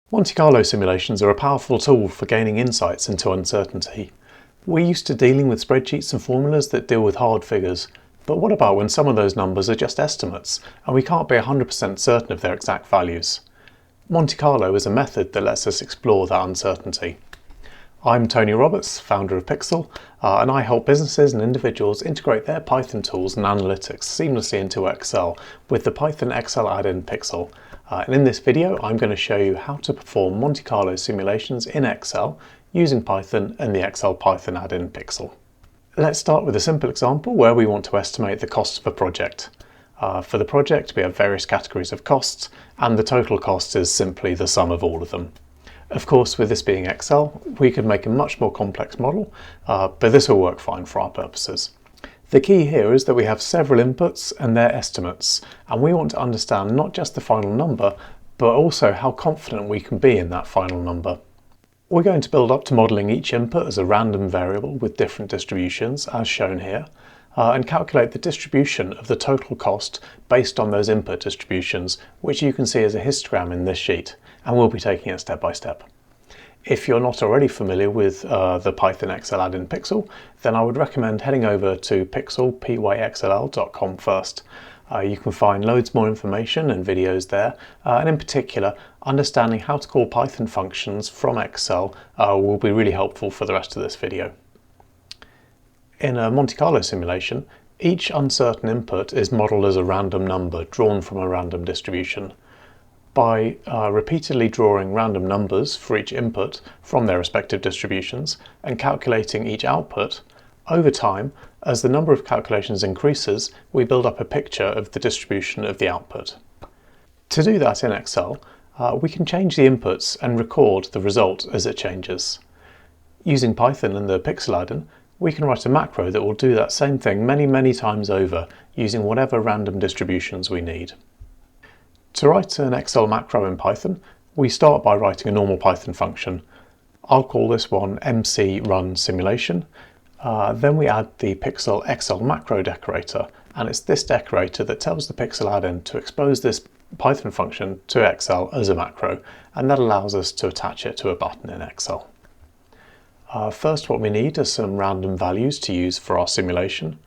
Monte Carlo simulations are a powerful tool for gaining insights into uncertainty. We're used to dealing with spreadsheets and formulas that deal with hard figures, but what about when some of those numbers are just estimates and we can't be 100% certain of their exact values? Monte Carlo is a method that lets us explore that uncertainty. I'm Tony Roberts, founder of Pixel, and I help businesses and individuals integrate their Python tools and analytics seamlessly into Excel with the Python XL add-in Pixel. And in this video, I'm going to show you how to perform Monte Carlo simulations in Excel using Python and the Excel Python add-in Pixel. Let's start with a simple example where we want to estimate the cost of a project. For the project, we have various categories of costs, and the total cost is simply the sum of all of them. Of course, with this being Excel, we could make a much more complex model, but this will work fine for our purposes. The key here is that we have several inputs and their estimates, and we want to understand not just the final number, but also how confident we can be in that final number. We're going to build up to modelling each input as a random variable with different distributions, as shown here, and calculate the distribution of the total cost based on those input distributions, which you can see as a histogram in this sheet, and we'll be taking it step by step. If you're not already familiar with the Python XL add-in Pixel, then I would recommend heading over to pyxll.com first. You can find loads more information and videos there, and in particular, understanding how to call Python functions from Excel will be really helpful for the rest of this video. In a Monte Carlo simulation, each uncertain input is modelled as a random number drawn from a random distribution. By repeatedly drawing random numbers for each input from their respective distributions and calculating each output, over time, as the number of calculations increases, we build up a picture of the distribution of the output. To do that in Excel, we can change the inputs and record the result as it changes. Using Python and the Pixel add-in, we can write a macro that will do that same thing many times over using whatever random distributions we need. To write an Excel macro in Python, we start by writing a normal Python function. I'll call this one mcRunSimulation. Then we add the Pixel XL macro decorator, and it's this decorator that tells the Pixel add-in to expose this Python function to Excel as a macro, and that allows us to attach it to a button in Excel. First, what we need are some random values to use for our simulation.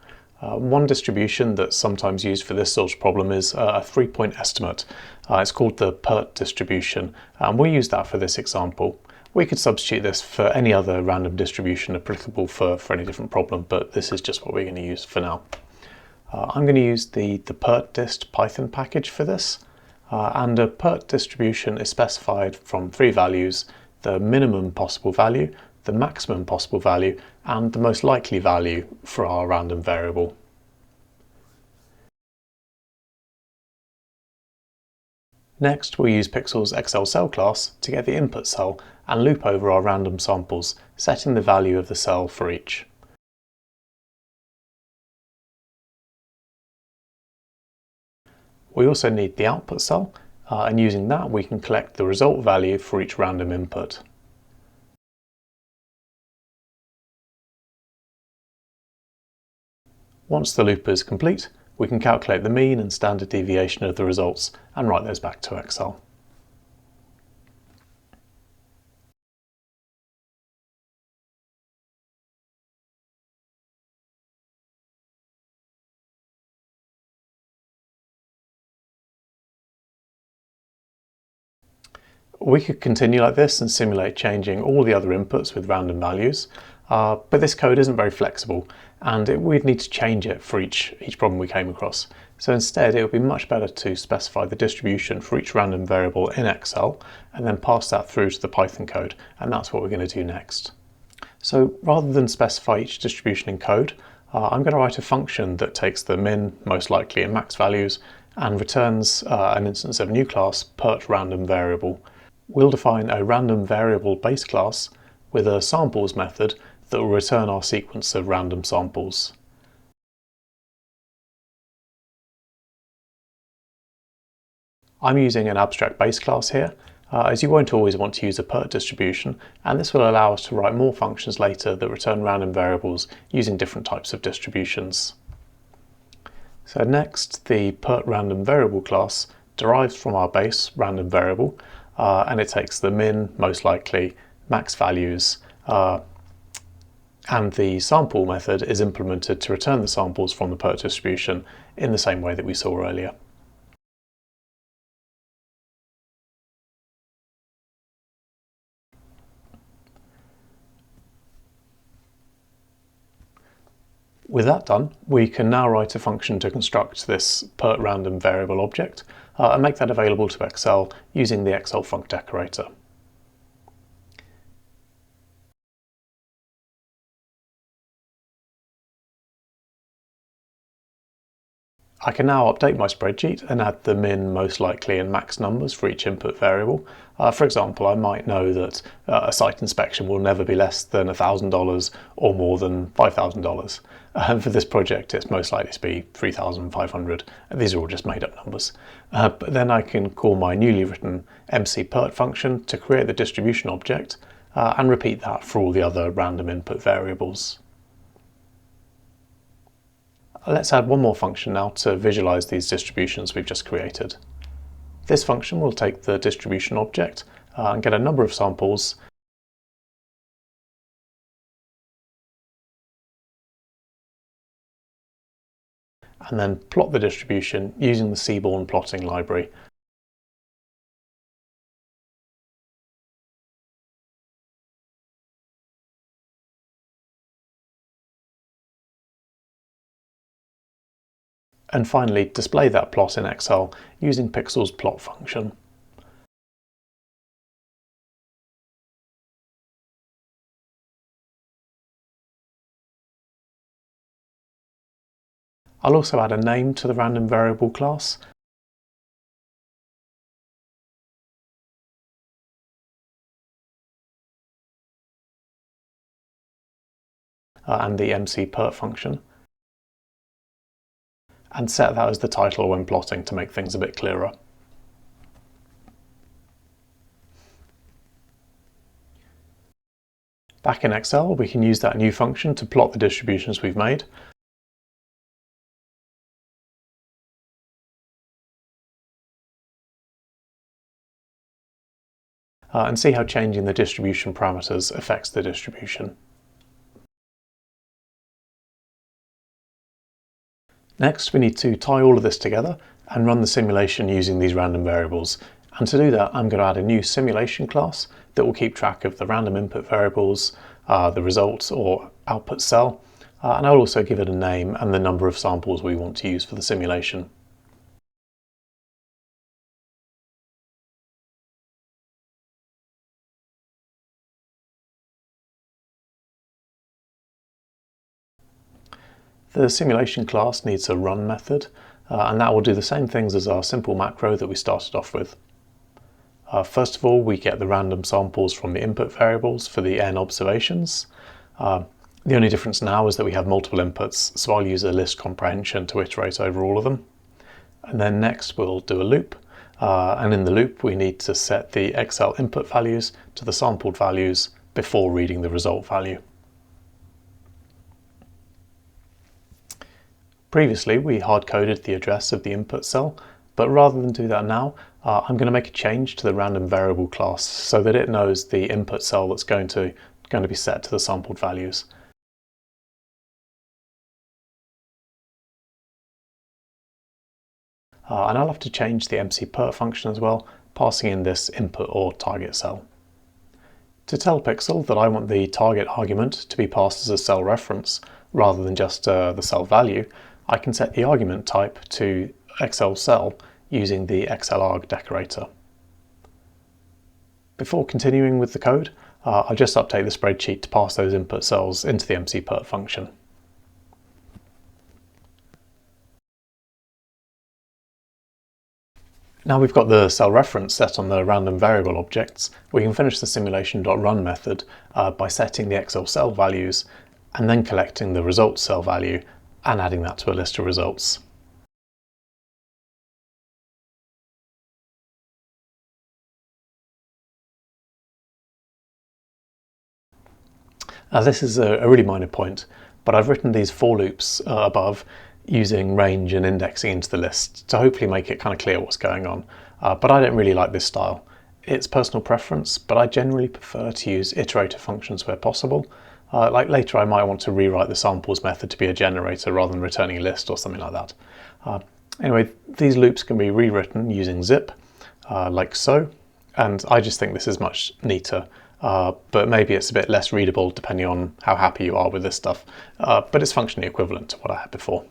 One distribution that's sometimes used for this sort of problem is a 3-point estimate. It's called the PERT distribution, and we'll use that for this example. We could substitute this for any other random distribution applicable for any different problem, but this is just what we're going to use for now. I'm going to use the PERT dist Python package for this, and a PERT distribution is specified from 3 values: the minimum possible value, the maximum possible value, and the most likely value for our random variable. Next, we'll use Pixel's XL cell class to get the input cell and loop over our random samples, setting the value of the cell for each. We also need the output cell, and using that we can collect the result value for each random input. Once the loop is complete, we can calculate the mean and standard deviation of the results and write those back to Excel. We could continue like this and simulate changing all the other inputs with random values, but this code isn't very flexible, and we'd need to change it for each problem we came across. So instead, it would be much better to specify the distribution for each random variable in Excel and then pass that through to the Python code, and that's what we're going to do next. So rather than specify each distribution in code, I'm going to write a function that takes the min, most likely, and max values and returns an instance of a new class, PERT random variable. We'll define a random variable base class with a samples method that will return our sequence of random samples. I'm using an abstract base class here, as you won't always want to use a PERT distribution, and this will allow us to write more functions later that return random variables using different types of distributions. So next, the PERT random variable class derives from our base random variable, and it takes the min, most likely, max values, and the sample method is implemented to return the samples from the PERT distribution in the same way that we saw earlier. With that done, we can now write a function to construct this PERT random variable object and make that available to Excel using the Excel func decorator. I can now update my spreadsheet and add the min, most likely, and max numbers for each input variable. For example, I might know that a site inspection will never be less than $1,000 or more than $5,000. For this project, it's most likely to be 3,500. These are all just made up numbers. But then I can call my newly written MC_PERT function to create the distribution object and repeat that for all the other random input variables. Let's add one more function now to visualize these distributions we've just created. This function will take the distribution object and get a number of samples and then plot the distribution using the seaborn plotting library. And finally, display that plot in Excel using Pixel's plot function. I'll also add a name to the random variable class. And the MC_PERT function. And set that as the title when plotting to make things a bit clearer. Back in Excel, we can use that new function to plot the distributions we've made. And see how changing the distribution parameters affects the distribution. Next, we need to tie all of this together and run the simulation using these random variables. And to do that, I'm going to add a new simulation class that will keep track of the random input variables, the result or output cell, and I'll also give it a name and the number of samples we want to use for the simulation. The simulation class needs a run method, and that will do the same things as our simple macro that we started off with. First of all, we get the random samples from the input variables for the n observations. The only difference now is that we have multiple inputs, so I'll use a list comprehension to iterate over all of them. And then next we'll do a loop, and in the loop we need to set the Excel input values to the sampled values before reading the result value. Previously, we hard-coded the address of the input cell, but rather than do that now, I'm going to make a change to the random variable class so that it knows the input cell that's going to be set to the sampled values. And I'll have to change the MC_PERT function as well, passing in this input or target cell. To tell Pixel that I want the target argument to be passed as a cell reference rather than just the cell value, I can set the argument type to Excel cell using the XLArg decorator. Before continuing with the code, I'll just update the spreadsheet to pass those input cells into the MC_PERT function. Now we've got the cell reference set on the random variable objects, we can finish the simulation.run method by setting the Excel cell values and then collecting the results cell value and adding that to a list of results. This is a really minor point, but I've written these for loops above using range and indexing into the list to hopefully make it kind of clear what's going on. But I don't really like this style. It's personal preference, but I generally prefer to use iterative functions where possible. Like later I might want to rewrite the samples method to be a generator rather than returning a list or something like that. Anyway, these loops can be rewritten using zip, like so, and I just think this is much neater, but maybe it's a bit less readable depending on how happy you are with this stuff, but it's functionally equivalent to what I had before.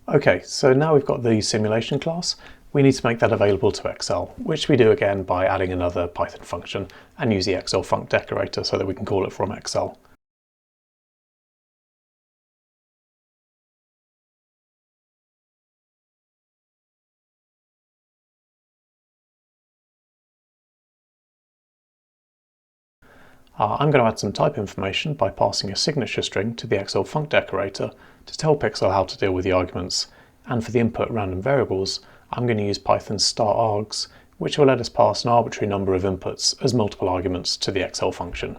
Okay, so now we've got the simulation class. We need to make that available to Excel, which we do again by adding another Python function and use the Excel func decorator so that we can call it from Excel. I'm going to add some type information by passing a signature string to the Excel func decorator to tell Pixel how to deal with the arguments, and for the input random variables, I'm going to use Python's start_args, which will let us pass an arbitrary number of inputs as multiple arguments to the Excel function.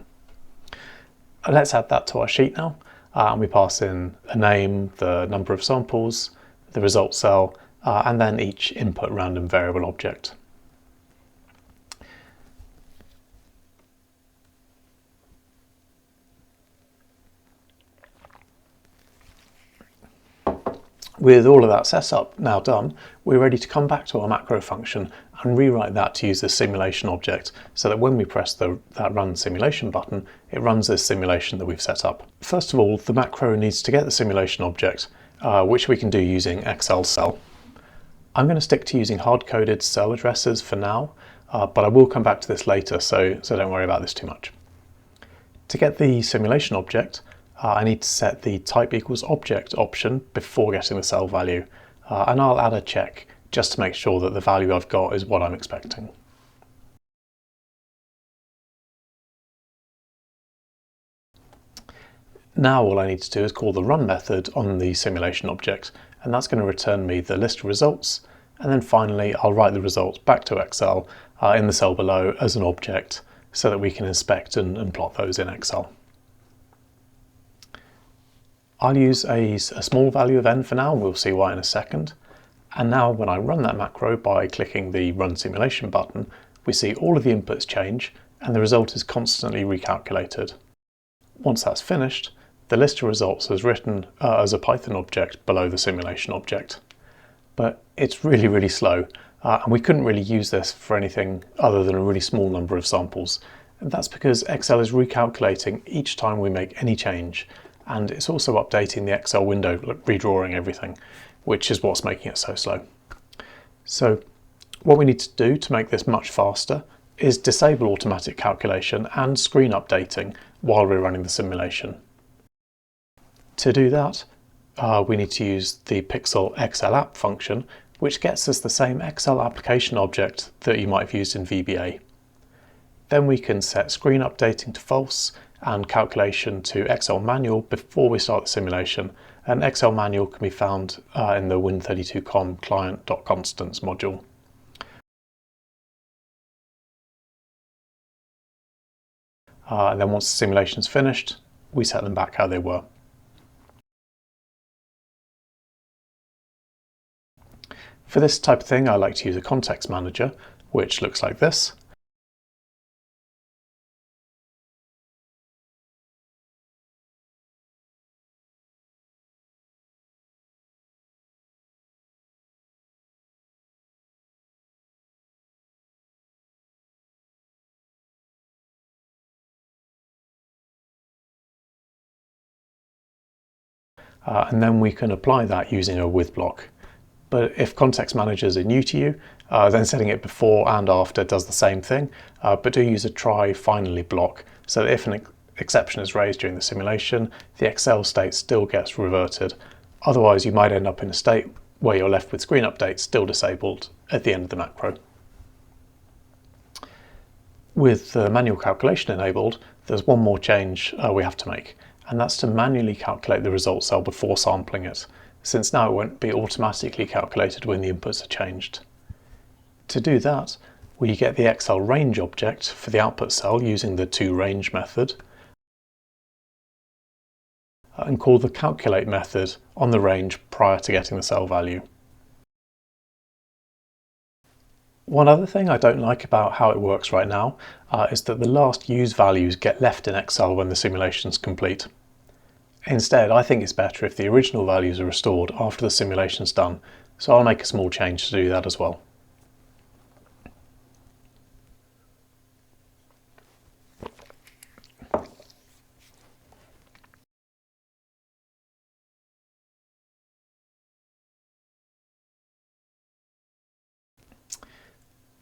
Let's add that to our sheet now, and we pass in a name, the number of samples, the result cell, and then each input random variable object. With all of that setup now done, we're ready to come back to our macro function and rewrite that to use the simulation object so that when we press that run simulation button, it runs this simulation that we've set up. First of all, the macro needs to get the simulation object, which we can do using exl_cell. I'm going to stick to using hard-coded cell addresses for now, but I will come back to this later, so don't worry about this too much. To get the simulation object, I need to set the type equals object option before getting the cell value, and I'll add a check just to make sure that the value I've got is what I'm expecting. Now all I need to do is call the run method on the simulation object, and that's going to return me the list of results, and then finally I'll write the results back to Excel in the cell below as an object so that we can inspect and plot those in Excel. I'll use a small value of n for now, and we'll see why in a second. And now when I run that macro by clicking the Run Simulation button, we see all of the inputs change and the result is constantly recalculated. Once that's finished, the list of results is written as a Python object below the simulation object. But it's really slow, and we couldn't really use this for anything other than a really small number of samples. And that's because Excel is recalculating each time we make any change, and it's also updating the Excel window, redrawing everything, which is what's making it so slow. So what we need to do to make this much faster is disable automatic calculation and screen updating while we're running the simulation. To do that, we need to use the Pixel XLApp function, which gets us the same Excel application object that you might have used in VBA. Then we can set screen updating to false and calculation to Excel manual before we start the simulation, and Excel manual can be found in the win32com client.constants module. And then once the simulation's finished, we set them back how they were. For this type of thing, I like to use a context manager, which looks like this. And then we can apply that using a with block. But if context managers are new to you, then setting it before and after does the same thing, but do use a try finally block so that if an exception is raised during the simulation, the Excel state still gets reverted. Otherwise, you might end up in a state where you're left with screen updates still disabled at the end of the macro. With the manual calculation enabled, there's one more change we have to make, and that's to manually calculate the result cell before sampling it, since now it won't be automatically calculated when the inputs are changed. To do that, we get the Excel range object for the output cell using the toRange method, and call the calculate method on the range prior to getting the cell value. One other thing I don't like about how it works right now is that the last used values get left in Excel when the simulation is complete. Instead, I think it's better if the original values are restored after the simulation's done, so I'll make a small change to do that as well.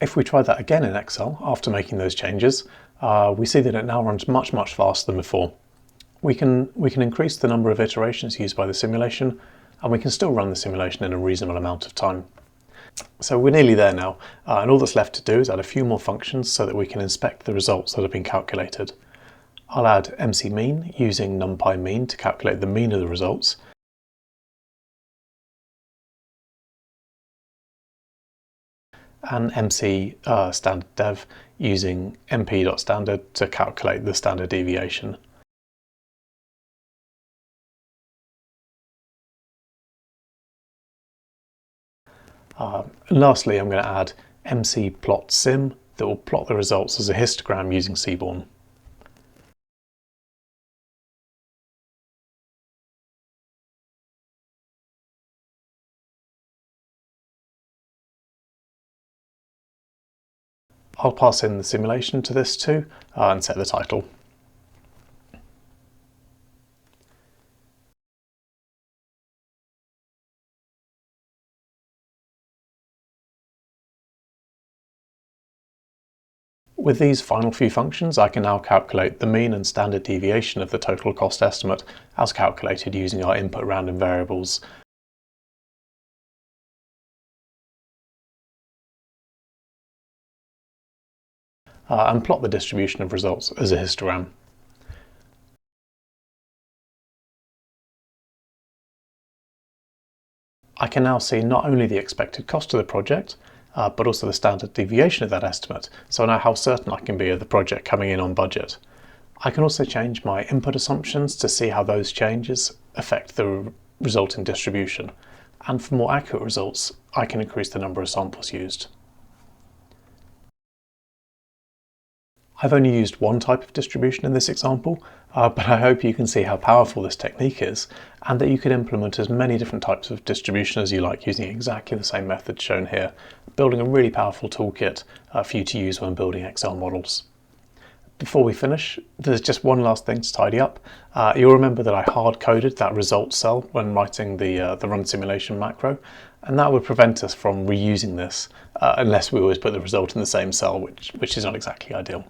If we try that again in Excel after making those changes, we see that it now runs much faster than before. We can increase the number of iterations used by the simulation, and we can still run the simulation in a reasonable amount of time. So we're nearly there now, and all that's left to do is add a few more functions so that we can inspect the results that have been calculated. I'll add mcmean using numpy mean to calculate the mean of the results, and mc standard dev using mp.standard to calculate the standard deviation. Lastly, I'm going to add mcplotsim that will plot the results as a histogram using seaborn. I'll pass in the simulation to this too and set the title. With these final few functions, I can now calculate the mean and standard deviation of the total cost estimate as calculated using our input random variables. And plot the distribution of results as a histogram. I can now see not only the expected cost of the project, but also the standard deviation of that estimate, so I know how certain I can be of the project coming in on budget. I can also change my input assumptions to see how those changes affect the resulting distribution, and for more accurate results, I can increase the number of samples used. I've only used one type of distribution in this example, but I hope you can see how powerful this technique is, and that you can implement as many different types of distribution as you like using exactly the same methods shown here, building a really powerful toolkit for you to use when building Excel models. Before we finish, there's just one last thing to tidy up. You'll remember that I hard-coded that results cell when writing the run simulation macro, and that would prevent us from reusing this unless we always put the result in the same cell, which is not exactly ideal.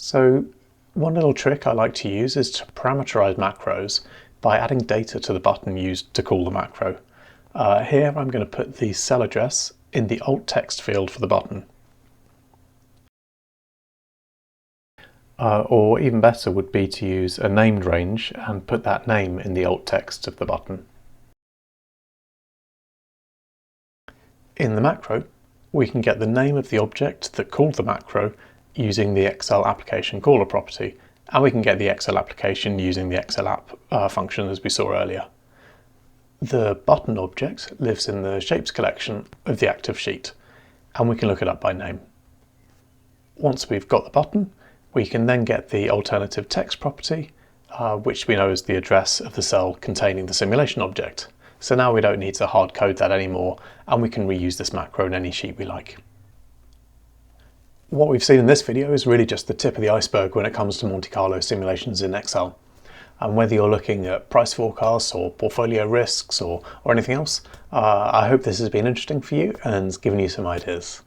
So one little trick I like to use is to parameterize macros by adding data to the button used to call the macro. Here I'm going to put the cell address in the alt text field for the button. Or even better would be to use a named range and put that name in the alt text of the button. In the macro, we can get the name of the object that called the macro using the Excel application caller property, and we can get the Excel application using the Excel app function as we saw earlier. The button object lives in the shapes collection of the active sheet, and we can look it up by name. Once we've got the button, we can then get the alternative text property, which we know is the address of the cell containing the simulation object. So now we don't need to hard code that anymore, and we can reuse this macro in any sheet we like. What we've seen in this video is really just the tip of the iceberg when it comes to Monte Carlo simulations in Excel. And whether you're looking at price forecasts or portfolio risks or anything else, I hope this has been interesting for you and given you some ideas.